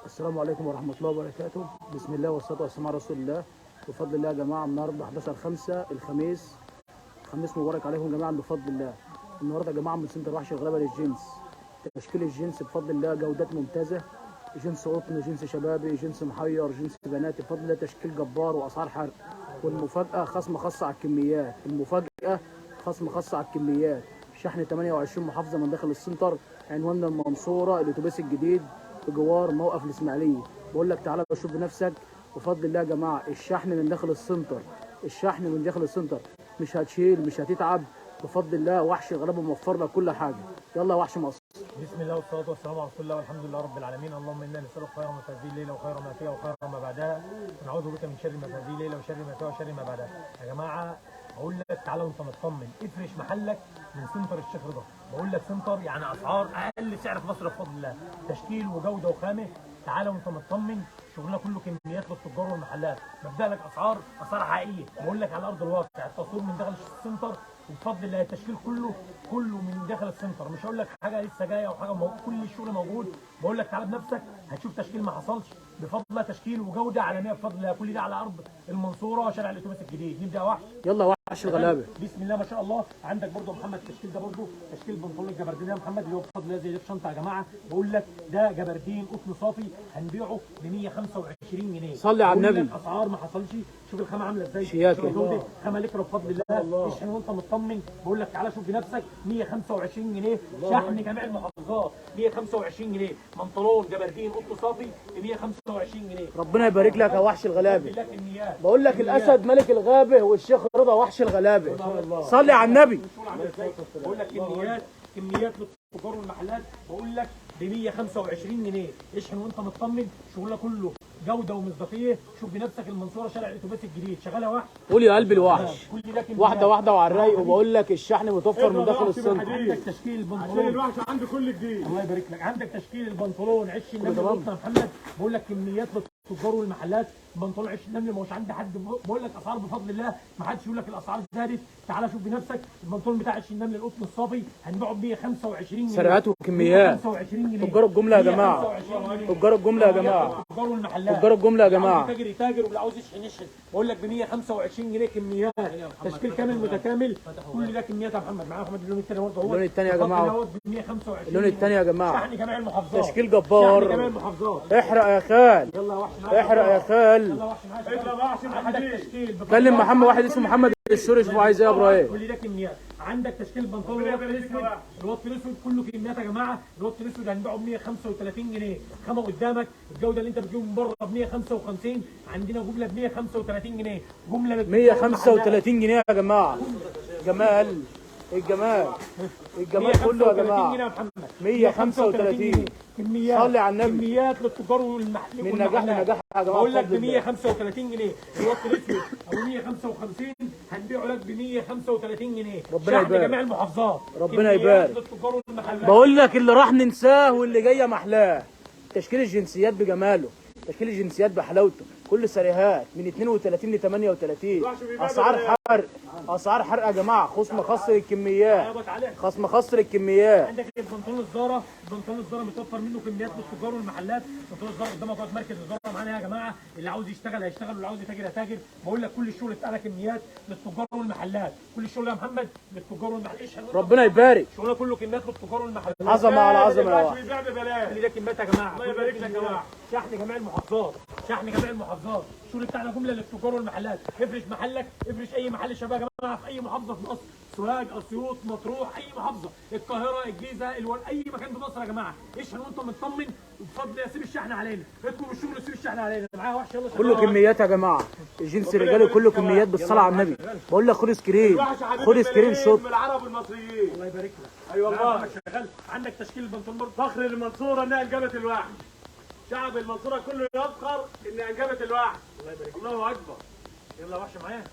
السلام عليكم ورحمة الله وبركاته. بسم الله والصلاة والسلام على رسول الله. بفضل الله يا جماعة النهارده 11/5 الخميس. خميس مبارك عليكم جميعا بفضل الله. النهارده يا جماعة من سنتر وحش الغلابة للجنس. تشكيل الجنس بفضل الله جودات ممتازة. جنس قطن، جنس شبابي، جنس محير، جنس بناتي، بفضل الله تشكيل جبار وأسعار حرق. والمفاجأة خصم خاصة على الكميات. المفاجأة خصم خاصة على الكميات. شحن 28 محافظة من داخل السنتر. عنواننا المنصورة، الأتوبيس الجديد بجوار موقف الاسماعيليه. بقول لك تعالى شوف بنفسك. بفضل الله يا جماعه الشحن من داخل السنتر. الشحن من داخل السنتر. مش هتشيل، مش هتتعب. بفضل الله وحش الغلابه موفر لك كل حاجه. يلا يا وحش مصر. بسم الله والصلاه والسلام على رسول الله والحمد لله رب العالمين. اللهم انا نسالك خير ما في هذه الليله وخير ما فيها وخير ما بعدها، ونعوذ بك من شر ما في هذه الليله وشر ما فيها وشر ما بعدها. يا جماعه بقول لك تعالى وانت مطمن، افرش محلك من سنتر الشيخ رضا. بقول لك سنتر يعني اسعار اقل سعر في مصر بفضل الله، تشكيل وجوده وخامه. تعالى وانت مطمن، شغلنا كله كميات للتجار والمحلات. ببدا لك اسعار حقيقيه، بقول لك على ارض الواقع. التصوير من داخل السنتر وبفضل الله التشكيل كله من داخل السنتر. مش هقول لك حاجه لسه جايه او حاجه كل الشغل موجود. بقول لك تعالى بنفسك هتشوف تشكيل ما حصلش بفضل الله، تشكيل وجوده عالميه بفضل الله. كل ده على ارض المنصوره شارع الاتوبيس الجديد. نبدا وحش. يلا يا وحش الغلابه. بسم الله ما شاء الله. عندك برضو محمد التشكيل ده برضو تشكيل بنطلون الجبردين يا محمد، اللي هو بفضل الله زي ده في شنطه يا جماعه. بقول لك ده جبردين قطن صافي هنبيعه ب 125 جنيه. صلي على النبي. اسعار ما حصلش. شوف الخامه عامله ازاي، شياكه جوده خامه لكره بفضل الله. اشحن وانت مطمن. بقول لك تعالى شوف بنفسك. 125 جنيه شحن جميع المحافظات. 125 جنيه بنطلون جبردين قطن صافي ب 125 جنيه. ربنا يبارك لك يا وحش الغلابه. لك النيات. بقول لك الاسد ملك الغابه والشيخ رضا وحش الغلابه. صلي على النبي. بقول لك كميات للتجار والمحلات. بقول لك ب 125 جنيه. اشحن وانت مطمن. شغلنا كله جوده ومصداقيه. شوف بنفسك المنصوره شارع الاتوبيس الجديد. شغاله وحش. قول يا قلبي الوحش. كل ده كميات. واحده واحده وعلى الرايق. وبقول لك الشحن متوفر من داخل السنتر. عندك تشكيل البنطلون عشان الوحش عنده كل جديد. الله يبارك لك. عندك تشكيل البنطلون عش النمل يا محمد. بقول لك كميات للتجار والمحلات. بنطلون عش النمل ما هوش عند حد. بقول لك اسعار بفضل الله ما حدش يقول لك الاسعار زادت. تعالى شوف بنفسك. البنطلون بتاع عش النمل القطن الصافي هنبيعه ب 125 جنيه. سرقات وكميات. 125 جنيه. تجار الجمله يا جماعه. تجار الجمله يا جماعه. تجار والمحلات. تجار الجمله يا جماعه. تاجر يتاجر واللي عاوز يشحن يشحن. بقول لك ب 125 جنيه كميات. تشكيل كامل متكامل. كل ده كميات يا محمد. معايا محمد اللون الثاني برضه. اللون الثاني يا جماعه. اللون الثاني يا جماعه. شحن جميع المحافظات. تشكيل جبار. شحن جميع المحافظات. احرق يا خال. يلا وحش. احرق يا خال. يلا وحش معاك. اطلع وحش الحديد. كلم محمد واحد اسمه محمد السوري. شوفوا عايز ايه يا ابراهيم. كل ده كميات. عندك تشكيل بنطلون الوط الاسود. الوط الاسود كله كميات يا جماعه. الوط الاسود هنبيعه ب 135 جنيه. خامه قدامك. الجوده اللي انت بتجيبه من بره ب 155. عندنا جمله ب 135 جنيه. جمله ب 135 جنيه يا جماعه. جمال الجمال كله يا جماعه. 135. كميات. صلي على النبي. كميات للتجار والمحلات. من نجاح لنجاح يا جماعه. بقول لك ب 135 جنيه. الوط الاسود ابو 155 هنبيعه لك ب 135 جنيه. ربنا يبارك. جميع المحافظات. ربنا يبارك. بقول لك اللي راح ننساه واللي جايه محلاه. تشكيل الجنسيات بجماله. تشكيل الجنسيات بحلاوته. كل سريهات من 32 ل 38. اسعار حرق يا جماعه. خصم خاص للكميات. خصم خاص للكميات. عندك البنطلون الزاره. البنطلون الزاره متوفر منه كميات للتجار والمحلات. البنطلون الزاره قدامك اهوت. مركز الزاره معانا يا جماعه. اللي عاوز يشتغل هيشتغل واللي عاوز يتاجر هيتاجر. بقول لك كل الشغل بتاعنا كميات للتجار والمحلات. كل الشغل يا محمد للتجار والمحلات. ربنا يبارك. شغلنا كله كميات للتجار والمحلات. عظمه على عظمه يا الوحش بيبيع ببلاش. كل ده كميات يا جماعه. الله يبارك لك يا وحش. شحن جميع المحافظات. شحن جميع المحافظات. الشغل بتاعنا جمله للتجار والمحلات. افرش محلك. افرش اي محل شباب يا جماعه في اي محافظه في مصر. سوهاج، اسيوط، مطروح، اي محافظه. القاهره، الجيزه، اي مكان في مصر يا جماعه. اشحن وانت مطمن. وبفضل الله سيب الشحن علينا. ادخل الشغل سيب الشحن علينا. معايا وحش. يلا كله كميات يا جماعه. الجنس الرجالي كله كميات بالصلاه على النبي. بقول لك خد سكرين. خد سكرين شوت. من العرب والمصريين. الله يبارك لك. اي والله. شغال. عندك تشكيل البنطلون برضه. فخر المنصوره انها انجبت الوحش. شعب المنصوره كله يفخر ان انجبت الوحش. الله يبارك لك. الله اكبر. يلا وحش معايا.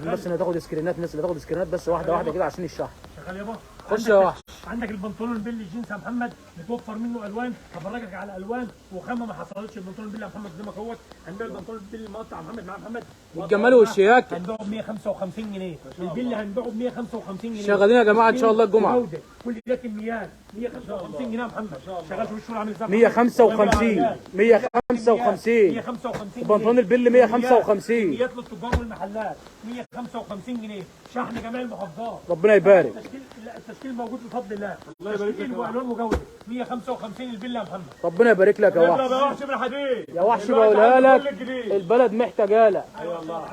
بس انها تاخد سكرينات. الناس اللي تاخد سكرينات بس واحده واحده كده عشان الشحن. شغال يابا. خش يا وحش. عندك البنطلون البيلي جينز يا محمد متوفر منه الوان، هفرجك على الوان وخامه ما حصلتش. البنطلون البيلي يا محمد قدامك اهوت، هنبيع البنطلون البيلي المقطع يا محمد مع محمد الجمال والشياكه هنبيعه ب 155 جنيه، البيلي هنبيعه ب 155 جنيه. شغالين يا جماعه ان شاء الله الجمعه. جودة. كل ده كميات 155 جنيه يا محمد. شغال في الشغل عامل ازاي؟ 155 155 البنطلون البل 155 كميات للتجار والمحلات 155 جنيه، شحن جميع المحافظات. ربنا يبارك. التشكيل موجود بفضل الله. الله يبارك لك. والوان وجوده 155 البله يا محمد. ربنا يبارك لك يا وحش. يا وحش من الحديد يا وحش بقولها لك البلد محتاجه لك. ايوه الله.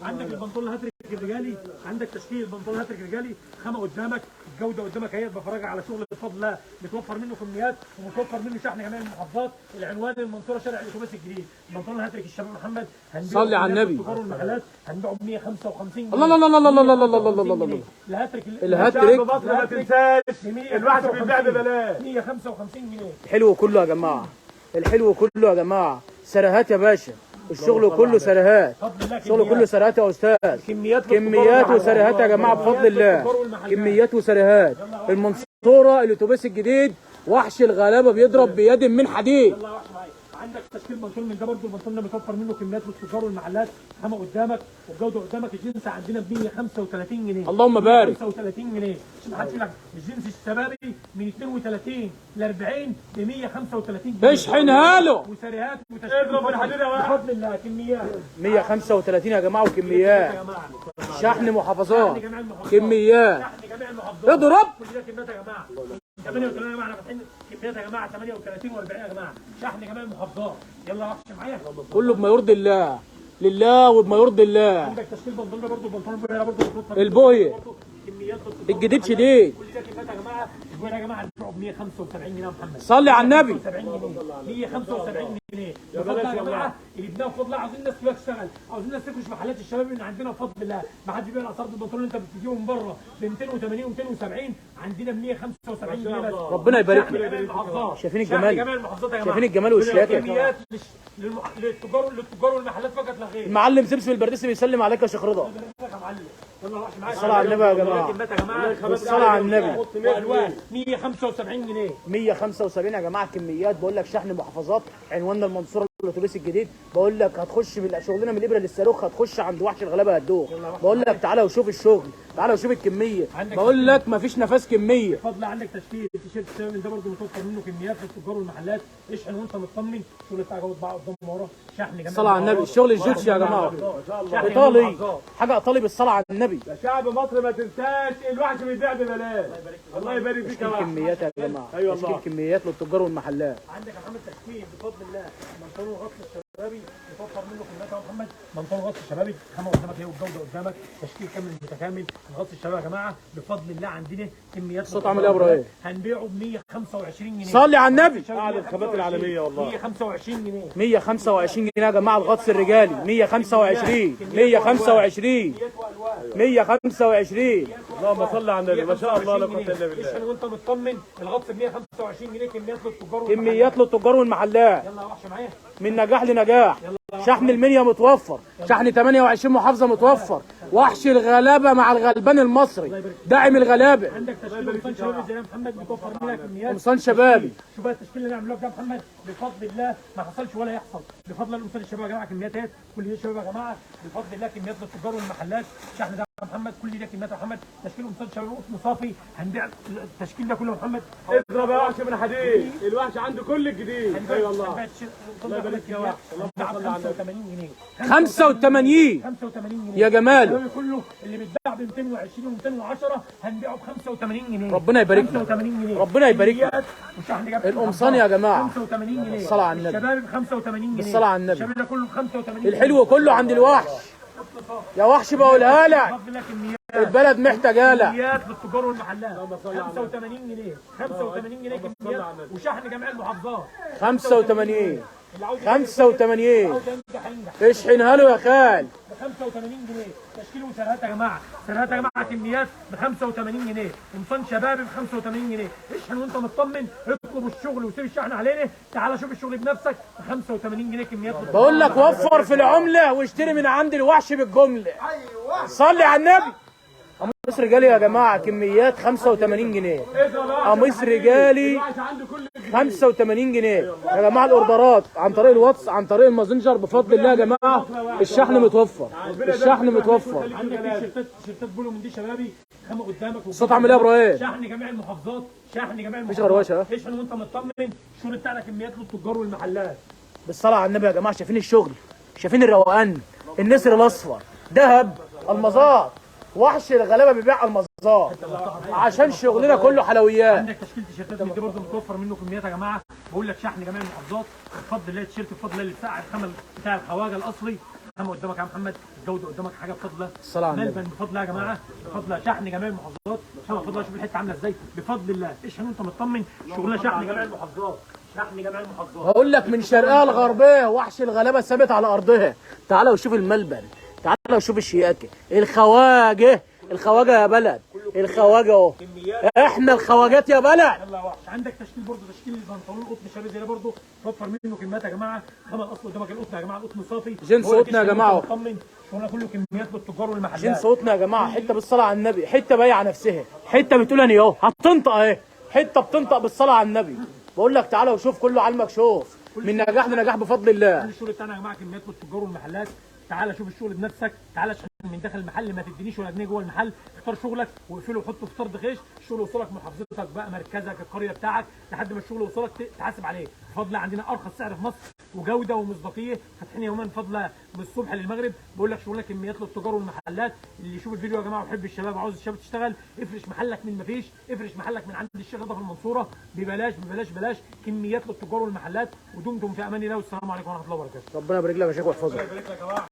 عندك البنطلون الهاتريك الرجالي، عندك تشكيل البنطلون الهاتريك الرجالي، خامه قدامك، الجوده قدامك اهي، بفرجك على شغل بفضل الله، متوفر منه كميات ومتوفر منه شحن جميع المحافظات. العنوان المنصوره شارع الاتوبيس الجديد. البنطلون الهاتريك الشباب محمد صلي على النبي. التجار والمحلات هنبيعه ب 155 جنيه. الله الله الله الله الله الله الله الله. الهاتريك مصر ما تنساش الواحد بيتباع ببلاش 155 جنيه. الحلو كله يا جماعه، الحلو كله يا جماعه سرهات يا باشا، الشغل كله سرهات، الشغل كله سرهات يا استاذ. كميات وسرهات يا جماعه بفضل الله، كميات وسرهات. المنصوره الاتوبيس الجديد، وحش الغلابه بيضرب بيد من حديد. عندك تشكيل بنطلون من ده برضه، البنطلون ده متوفر منه كميات للتجار والمحلات، خامه قدامك والجوده قدامك. الجنس عندنا ب 135 جنيه. اللهم بارك. 135 جنيه عشان ما حدش يقول لك الجنس الشبابي من 32 ل 40 ب 135 جنيه. اشحنها له. وسريهات اضرب بالحديد يا واحد. بفضل الله كميات 135 يا جماعه وكميات. يا جماعه شحن محافظات، شحن جميع المحافظات. كميات. شحن جميع المحافظات. اضرب. كل ده كميات يا جماعه. 38 يا جماعه، احنا فاتحين كميات يا جماعه 38 و40 يا جماعه، شحن جميع المحافظات. يلا يا وحش معايا. كله بما يرضي الله، لله وبما يرضي الله. عندك تشكيل بنطلون ده برضه، البنطلون البويه برضه البويه كميات الجديد شديد. كل ده كميات يا جماعه. البويه يا جماعه هنبيعه ب 175 جنيه يا محمد. صلي على النبي. 175 جنيه بفضل الله يا جماعه. اللي بناخد بفضل الله، عاوزين الناس كلها تشتغل، عاوزين الناس تخش محلات الشباب من عندنا بفضل الله. ما حد بيبيع اسعار البنطلون اللي انت بتجيبه من بره ب 280 و270، عندنا ب 175 جنيه بس. ربنا يبارك لك. شايفين الجمال؟ جميع المحافظات يا جماعه. شايفين الجمال والشياكه؟ كميات للتجار والمحلات فقط لا غير. المعلم سمسم البرديسي بيسلم عليك يا شيخ رضا. الصلاة على النبي يا جماعة. الصلاة على النبي. والوان 175 جنيه. 175 يا جماعة كميات. بقول لك شحن محافظات، عنواننا المنصورة الاتوبيس الجديد. بقول لك هتخش شغلنا من الابره للصاروخ، هتخش عند وحش الغلابه هتدوخ. بقول لك تعالى وشوف الشغل، تعالى وشوف الكميه. بقول لك مفيش نفس كميه. بفضل عندك تشكيل التيشيرت الشباب ده برضه متوفر منه كميات للتجار والمحلات. اشحن وانت مطمن، الشغل بتاعك اهو اتباع قدام ورا، شحن جميع. الصلاة على النبي. الشغل الجوتشي يا جماعة ايطالي، حاجة ايطالي بالصلاة على النبي. يا شعب مصر ما تنساش الواحد بيبيع ببلاش. الله يبارك فيك يا واحد. كميات يا جماعة، ايوه تشكيل الله. كميات للتجار والمحلات. عندك يا محمد تشكيل بفضل الله منطقه غطس الشبابي متوفر منه كميات يا محمد. منطقه غطس الشبابي، خامه قدامك اهي والجوده قدامك، تشكيل كامل متكامل. الغطس الشبابي يا جماعه بفضل الله عندنا كميات. الصوت عامل ايه يا ابراهيم؟ هنبيعه ب 125 جنيه. صلي على النبي. اعلى الخامات العالميه والله. 125 جنيه. 125 جنيه يا جماعة الغطس الرجالي. 125 125 125. اللهم صل على النبي. ما شاء الله لا قوه الا بالله. اشحن وانت مطمن، الغطس ب 125 جنيه كميات للتجار. كميات للتجار والمحلات. يلا يا وحش معايا. من نجاح لنجاح. شحن المنيا متوفر، شحن 28 محافظة متوفر. وحش الغلابة مع الغلبان المصري، داعم الغلابة. عندك تشكيل قمصان شبابي زي محمد متوفر منها كميات. قمصان شبابي. شوف بقى التشكيل اللي نعمله لك ده يا محمد بفضل الله ما حصلش ولا يحصل. بفضل الله القمصان الشباب يا جماعه كميات، كل دي شباب يا جماعه بفضل الله كميات للتجار والمحلات. شحن ده يا محمد، كل دي كميات يا محمد. تشكيل قمصان شباب اسمه صافي، هنبيع التشكيل ده كله يا محمد. اضرب يا وحش من حديد، الوحش عنده كل الجديد. ايوه الله. الله يبارك فيك يا وحش. اللهم صل على النبي. 85 جنيه. 85 85 جنيه يا جماله. الشبابي كله اللي بيتباع ب 220 و210 هنبيعه ب 85 جنيه. ربنا يبارك لك. 85 جنيه. ربنا يبارك لك. وشحن جاب القمصان يا جماعة 85 جنيه. الصلاة على النبي. الشباب ب 85 جنيه. الصلاة على النبي. الشباب ده كله ب 85 جنيه. الحلو كله عند الوحش يا وحش. بقولها لك بفضل الله كميات البلد محتاجة لك. كميات للتجار والمحلات 85 جنيه. 85 جنيه كميات وشحن جميع المحافظات. 85 اللي عاوز 85 عاوز ينجح ينجح. اشحنها له يا خال. ب 85 جنيه تشكيل وسرهات يا جماعه. سرهات يا جماعه كميات ب 85 جنيه. قمصان شبابي ب 85 جنيه. اشحن وانت مطمن، اطلب الشغل وسيب الشحن علينا. تعالى شوف الشغل بنفسك ب 85 جنيه كميات. بقول لك وفر في العملة واشتري من عند الوحش بالجملة. صلي على النبي. قميص رجالي يا جماعه كميات 85 جنيه. قميص رجالي 85 جنيه يا جماعه. الاوردرات عن طريق الواتس، عن طريق الماسنجر، بفضل الله يا جماعه. الشحن متوفر، الشحن متوفر. عندك تيشيرتات بولو من دي شبابي خامه قدامك. الصوت عامل ايه يا ابراهيم؟ شحن جميع المحافظات، شحن جميع المحافظات. مفيش غروشه. اشحن وانت مطمن. الشغل بتاعنا كميات للتجار والمحلات. بالصلاه على النبي يا جماعه. شايفين الشغل؟ شايفين الروقان؟ النسر الاصفر، دهب، المظات. وحش الغلابه بيبيع المظات عشان شغلنا كله حلويات. عندك تشكيل تيشيرتات من دي برضه متوفر منه كميات يا جماعه. بقول لك شحن جميع المحافظات. بفضل الله التيشيرت بفضل الله اللي بتاع الخامه بتاع الخواجه الاصلي. خامه قدامك يا محمد، الجوده قدامك حاجه بفضل الله. الصلاه على النبي. ملبن بفضل الله يا جماعه. بفضل الله شحن جميع المحافظات. بفضل الله شوف الحته عامله ازاي. بفضل الله اشحن وانت مطمن. شغلنا شحن جميع المحافظات، شحن جميع المحافظات. هقول لك من شرقها لغربها وحش الغلابه ثابت على ارضها. تعالى وشوف الملبن، تعالى وشوف الشياكه. الخواجه، الخواجه يا بلد، الخواجه اهو. احنا الخواجات يا بلد. يلا يا وحش. عندك تشكيل برضه، تشكيل البنطلون القطن الشبابي زي ده برضه توفر منه كميات يا جماعه. خامه الاصل قدامك القطن يا جماعه، القطن صافي. جنس قطن يا جماعه. مطمن. شغلنا كله كميات بالتجار والمحلات. جنس قطن يا جماعه. حته بالصلاه على النبي، حته بايعه نفسها، حته بتقول انا اهو هتنطق اهي، حته بتنطق بالصلاه على النبي. بقول لك تعالى وشوف كله على المكشوف. من نجاح لنجاح بفضل الله. الشغل بتاعنا يا جماعه كميات بالتجار والمحلات. تعالى شوف الشغل بنفسك، تعالى اشحن من داخل المحل، ما تدينيش ولا جنيه جوه المحل. اختار شغلك واقفله وحطه في طرد خيش. الشغل يوصلك محافظتك بقى، مركزك، القريه بتاعك، لحد ما الشغل يوصلك تحاسب عليه. بفضل الله عندنا ارخص سعر في مصر وجوده ومصداقيه. فاتحين يوميا بفضل الله من الصبح للمغرب. بقول لك شغلنا كميات للتجار والمحلات. اللي يشوف الفيديو يا جماعه ويحب الشباب وعاوز الشباب تشتغل، افرش محلك من مفيش، افرش محلك من عند الشيخ رضا في المنصوره ببلاش ببلاش بلاش. كميات للتجار والمحلات. ودمتم في امان الله، والسلام عليكم ورحمه الله وبركاته. ربنا يبارك لك يا شيخ ويحفظك. الله يبارك لك يا